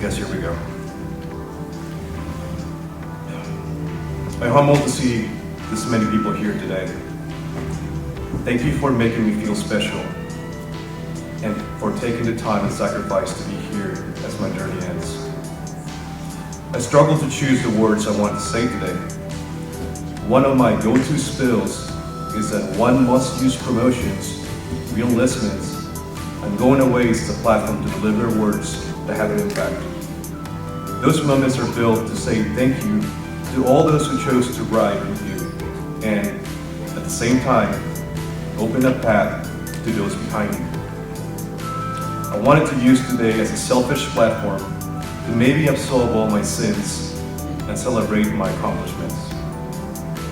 guess here we go. I'm humbled to see this many people here today. Thank you for making me feel special and for taking the time and sacrifice to be here as my journey ends. I struggle to choose the words I want to say today. One of my go-to spills is that one must use promotions, real listenings, and going away is the platform to deliver words that have an impact. Those moments are built to say thank you to all those who chose to ride with you, and at the same time, open a path to those behind you. I wanted to use today as a selfish platform to maybe absolve all my sins and celebrate my accomplishments.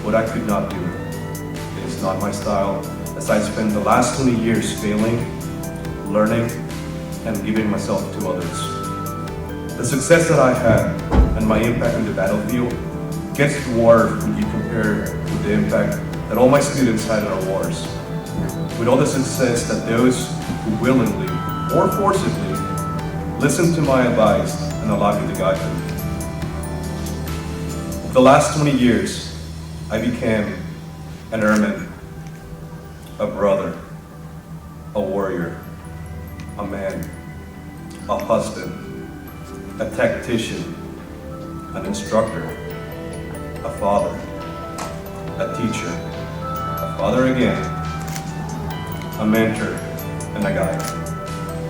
What I could not do. It is not my style, as I spent the last 20 years failing, learning, and giving myself to others. The success that I had and my impact on the battlefield gets dwarfed when you compare with the impact that all my students had in our wars. With all the success that those who willingly or forcibly listened to my advice and allowed me to guide them. For the last 20 years, I became an airman, a brother, a warrior, a man, a husband, a tactician, an instructor, a father, a teacher, a father again, a mentor, and a guide.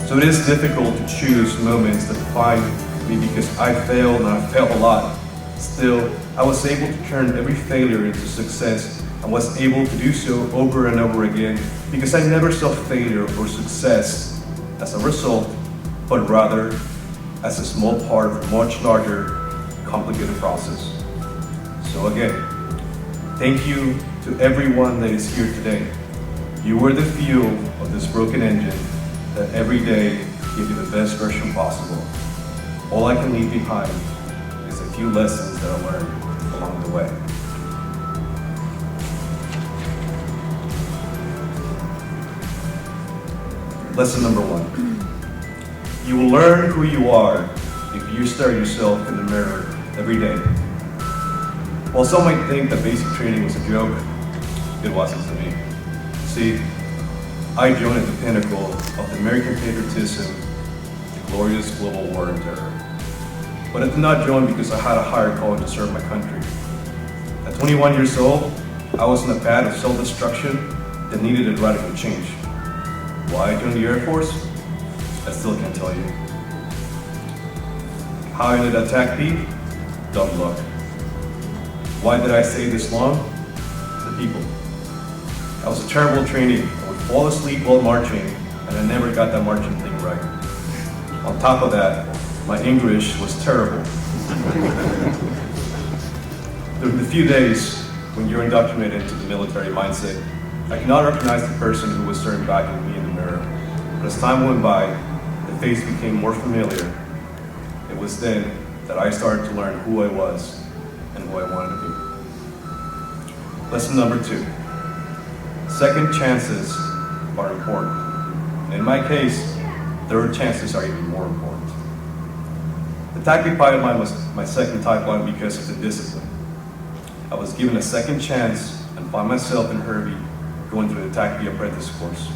So it is difficult to choose moments that define me because I failed and I failed a lot. Still, I was able to turn every failure into success and was able to do so over and over again because I never saw failure or success as a result, but rather as a small part of a much larger, complicated process. So again, thank you to everyone that is here today. You were the fuel of this broken engine that every day give you the best version possible. All I can leave behind is a few lessons that I learned along the way. Lesson number 1. You will learn who you are if you stare yourself in the mirror every day. While some might think that basic training was a joke, it wasn't to me. See, I joined at the pinnacle of the American patriotism, the glorious global war on terror. But I did not join because I had a higher calling to serve my country. At 21 years old, I was on a path of self-destruction that needed a radical change. Why I joined the Air Force? I still can't tell you. How I ended attack peak? Dumb luck. Why did I stay this long? The people. I was a terrible trainee. I would fall asleep while marching, and I never got that marching thing right. On top of that, my English was terrible. The few days when you're indoctrinated into the military mindset, I could not recognize the person who was staring back at me in the mirror. But as time went by, the face became more familiar. It was then that I started to learn who I was and who I wanted to be. Lesson number 2. Second chances are important. In my case, third chances are even more important. The tactic pipeline was my second pipeline because of the discipline. I was given a second chance and found myself in Herbie going through the TACP apprentice course.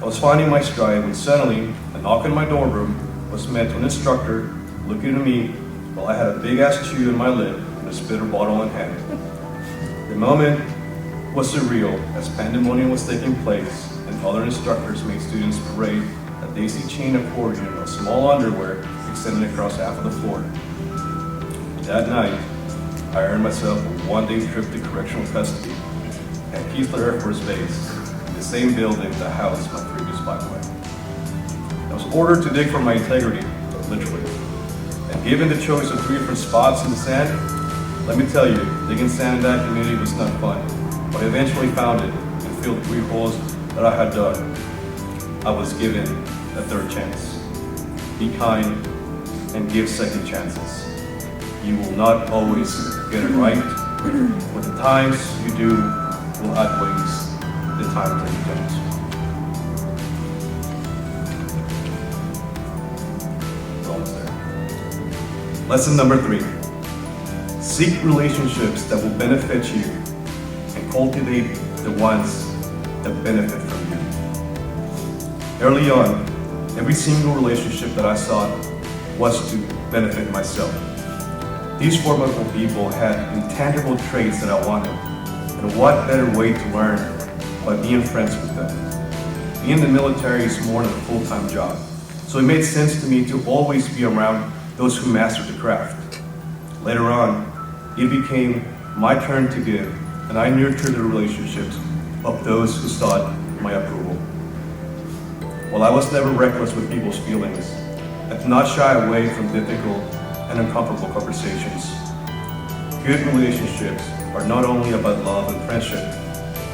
I was finding my stride when suddenly a knock on my dorm room was met to an instructor looking at me while I had a big ass chew in my lip and a spitter bottle in hand. The moment was surreal as pandemonium was taking place and other instructors made students parade a daisy chain accordion of small underwear extended across half of the floor. That night, I earned myself a one-day trip to correctional custody at Keesler Air Force Base, in the same building that housed my previous pipeline. I was ordered to dig for my integrity, literally. And given the choice of 3 different spots in the sand, let me tell you, digging sand in that community was not fun. But I eventually found it and filled 3 holes that I had dug. I was given a third chance. Be kind and give second chances. You will not always get it right, but the times you do will outweigh the times that you don't. We're almost there. Lesson number 3. Seek relationships that will benefit you and cultivate the ones that benefit from you. Early on, every single relationship that I sought was to benefit myself. These formidable people had intangible traits that I wanted, and what better way to learn by being friends with them. Being in the military is more than a full-time job, so it made sense to me to always be around those who mastered the craft. Later on, it became my turn to give, and I nurtured the relationships of those who sought my approval. While I was never reckless with people's feelings, I did not shy away from difficult and uncomfortable conversations. Good relationships are not only about love and friendship,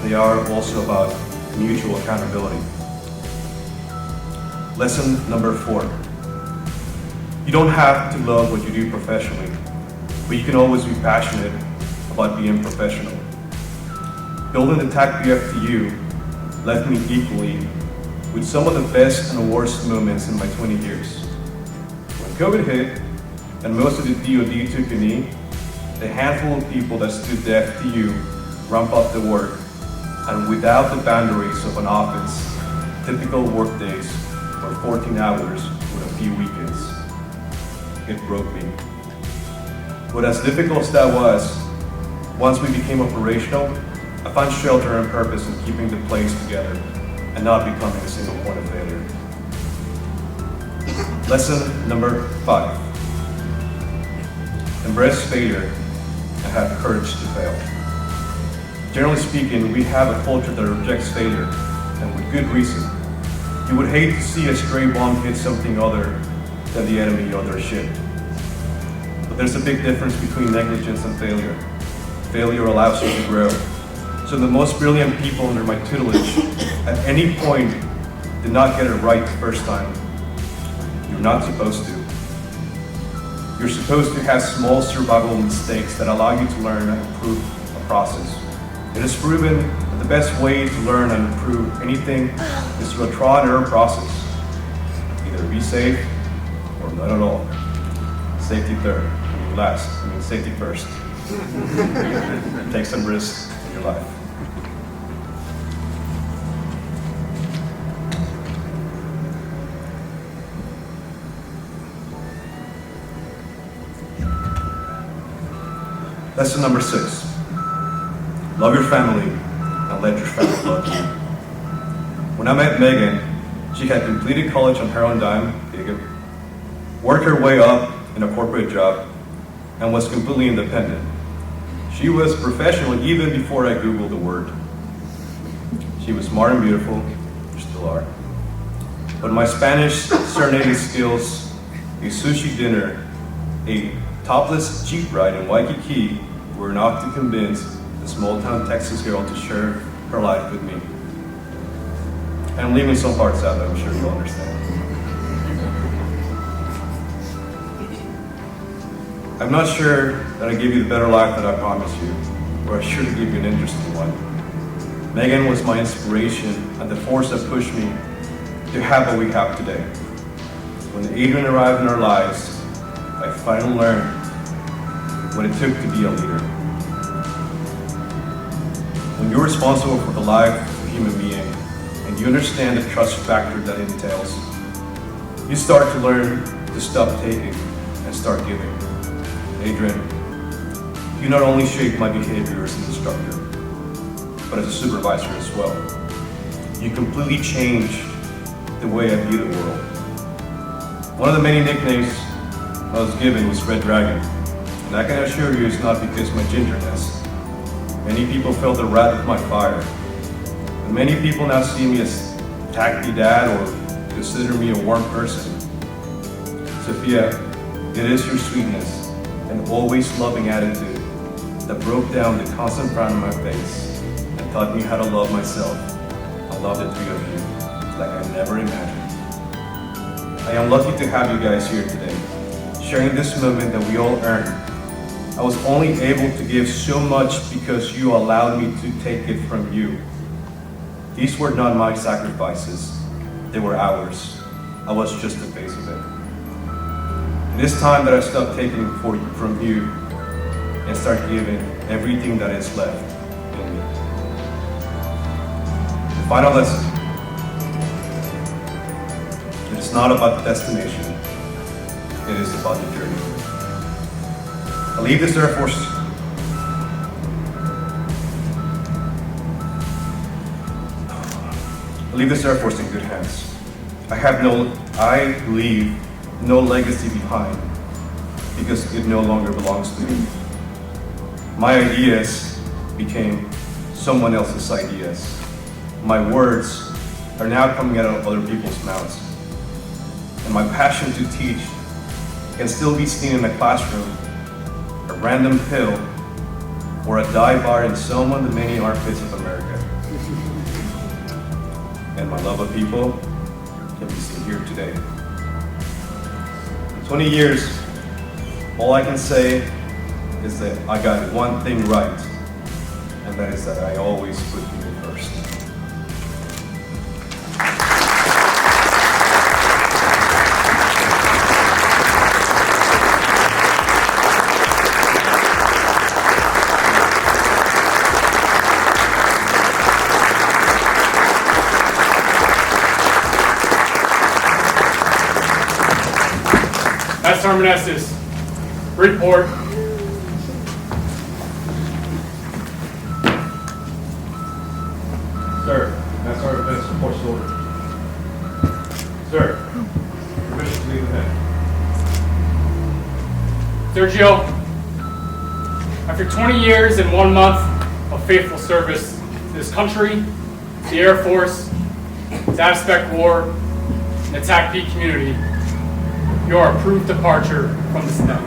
they are also about mutual accountability. Lesson number 4. You don't have to love what you do professionally, but you can always be passionate about being professional. Building the TAC BFTU left me equally with some of the best and worst moments in my 20 years. When COVID hit and most of the DoD took a knee, the handful of people that stood the FTU ramped up the work, and without the boundaries of an office, typical work days were 14 hours with a few weekends. It broke me. But as difficult as that was, once we became operational, I found shelter and purpose in keeping the place together and not becoming a single point of failure. Lesson number 5. Embrace failure and have courage to fail. Generally speaking, we have a culture that rejects failure, and with good reason. You would hate to see a stray bomb hit something other than the enemy or their ship. But there's a big difference between negligence and failure. Failure allows you to grow. So the most brilliant people under my tutelage at any point did not get it right the first time. You're not supposed to. You're supposed to have small survival mistakes that allow you to learn and improve a process. It is proven that the best way to learn and improve anything is through a trial and error process. Either be safe or not at all. Safety third, safety first. Take some risks in your life. Lesson number 6. Love your family and let your family love you. When I met Megan, she had completed college on her own dime, worked her way up in a corporate job, and was completely independent. She was professional even before I Googled the word. She was smart and beautiful, you still are. But my Spanish serenading skills, a sushi dinner, a topless Jeep ride in Waikiki were enough to convince the small-town Texas girl to share her life with me. And I'm leaving some parts out that I'm sure you'll understand. I'm not sure that I gave you the better life that I promised you, or I should have given you an interesting one. Megan was my inspiration and the force that pushed me to have what we have today. When Adrian arrived in our lives, I finally learned what it took to be a leader. When you're responsible for the life of a human being and you understand the trust factor that it entails, you start to learn to stop taking and start giving. Adrian, you not only shaped my behavior as an instructor, but as a supervisor as well. You completely changed the way I view the world. One of the many nicknames I was given was Red Dragon, and I can assure you it's not because of my gingerness. Many people felt the wrath of my fire, and many people now see me as tacky dad or consider me a warm person. Sophia, it is your sweetness and always loving attitude that broke down the constant frown on my face and taught me how to love myself. I love the three of you like I never imagined. I am lucky to have you guys here today, sharing this moment that we all earned. I was only able to give so much because you allowed me to take it from you. These were not my sacrifices, they were ours. I was just the face of it. It is time that I stop taking from you and start giving everything that is left in me. The final lesson. It is not about the destination. It is about the journey. I leave this Air Force in good hands. I leave no legacy behind because it no longer belongs to me. My ideas became someone else's ideas. My words are now coming out of other people's mouths. And my passion to teach can still be seen in a classroom, a random pill, or a dive bar in some of the many armpits of America. And my love of people can be seen here today. In 20 years, all I can say is that I got one thing right, and that is that I always put people first. That's our Meneses. Report. Sir, that's our defense report's order. Sir, permission to leave the head. Sergio, after 20 years and 1 month of faithful service to this country, the Air Force, to Aspect War, and the TACP community, you are approved departure from this net.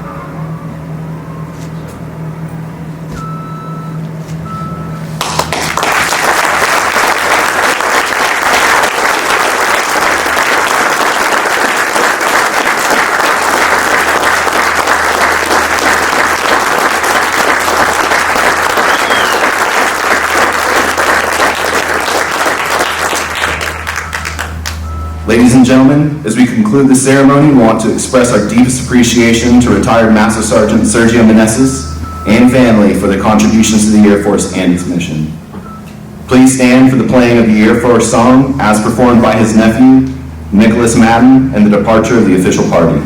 Ladies and gentlemen, as we conclude the ceremony, we want to express our deepest appreciation to retired Master Sergeant Sergio Meneses and family for their contributions to the Air Force and its mission. Please stand for the playing of the Air Force song as performed by his nephew, Nicholas Madden, and the departure of the official party.